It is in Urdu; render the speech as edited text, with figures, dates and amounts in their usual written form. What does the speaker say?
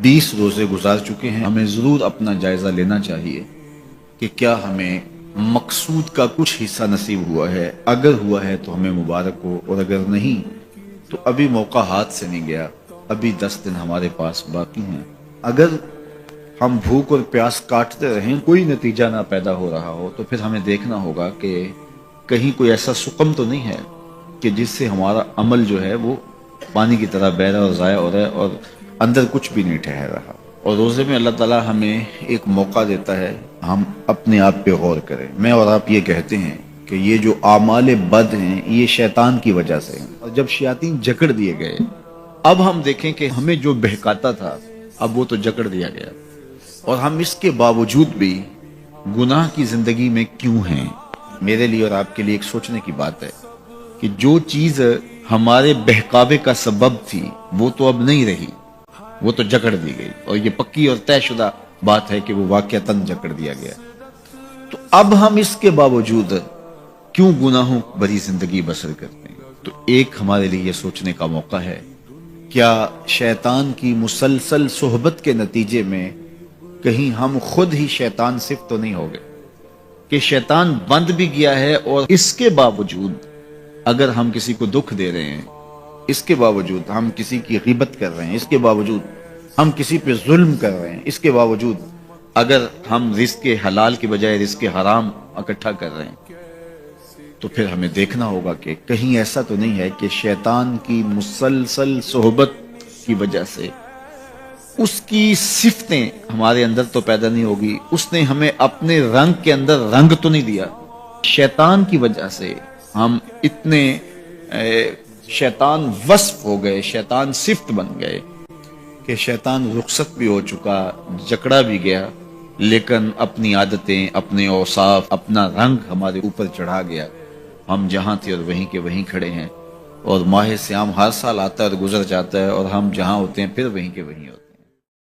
20 روزے گزار چکے ہیں. ہمیں ضرور اپنا جائزہ لینا چاہیے کہ کیا ہمیں مقصود کا کچھ حصہ نصیب ہوا ہے. اگر ہوا ہے تو ہمیں مبارک ہو، اور اگر نہیں تو ابھی موقع ہاتھ سے نہیں گیا، ابھی 10 دن ہمارے پاس باقی ہیں. اگر ہم بھوک اور پیاس کاٹتے رہیں، کوئی نتیجہ نہ پیدا ہو رہا ہو، تو پھر ہمیں دیکھنا ہوگا کہ کہیں کوئی ایسا سقم تو نہیں ہے کہ جس سے ہمارا عمل جو ہے وہ پانی کی طرح بہ رہا اور ضائع ہو رہا ہے اور اندر کچھ بھی نہیں ٹھہر رہا. اور روزے میں اللہ تعالیٰ ہمیں ایک موقع دیتا ہے ہم اپنے آپ پہ غور کریں. میں اور آپ یہ کہتے ہیں کہ یہ جو اعمال بد ہیں یہ شیطان کی وجہ سے ہیں، اور جب شیاطین جکڑ دیے گئے، اب ہم دیکھیں کہ ہمیں جو بہکاتا تھا اب وہ تو جکڑ دیا گیا، اور ہم اس کے باوجود بھی گناہ کی زندگی میں کیوں ہیں. میرے لیے اور آپ کے لیے ایک سوچنے کی بات ہے کہ جو چیز ہمارے بہکاوے کا سبب تھی وہ تو اب نہیں رہی، وہ تو جکڑ دی گئی، اور یہ پکی اور طے شدہ بات ہے کہ وہ واقعتاً جکڑ دیا گیا. تو اب ہم اس کے باوجود کیوں گناہوں بھری زندگی بسر کرتے ہیں؟ تو ایک ہمارے لیے یہ سوچنے کا موقع ہے، کیا شیطان کی مسلسل صحبت کے نتیجے میں کہیں ہم خود ہی شیطان صفت تو نہیں ہو گئے کہ شیطان بند بھی گیا ہے، اور اس کے باوجود اگر ہم کسی کو دکھ دے رہے ہیں، اس کے باوجود ہم کسی کی غیبت کر رہے ہیں، اس کے باوجود ہم کسی پہ ظلم کر رہے ہیں، اس کے باوجود اگر ہم رزق حلال کی بجائے رزق حرام اکٹھا کر رہے ہیں، تو پھر ہمیں دیکھنا ہوگا کہ کہیں ایسا تو نہیں ہے کہ شیطان کی مسلسل صحبت کی وجہ سے اس کی صفتیں ہمارے اندر تو پیدا نہیں ہوگی، اس نے ہمیں اپنے رنگ کے اندر رنگ تو نہیں دیا. شیطان کی وجہ سے ہم اتنے شیطان وصف ہو گئے، شیطان صفت بن گئے کہ شیطان رخصت بھی ہو چکا، جکڑا بھی گیا، لیکن اپنی عادتیں، اپنے اوصاف، اپنا رنگ ہمارے اوپر چڑھا گیا. ہم جہاں تھے اور وہیں کے وہیں کھڑے ہیں، اور ماہ سیام ہر سال آتا ہے اور گزر جاتا ہے، اور ہم جہاں ہوتے ہیں پھر وہیں کے وہیں ہوتے ہیں.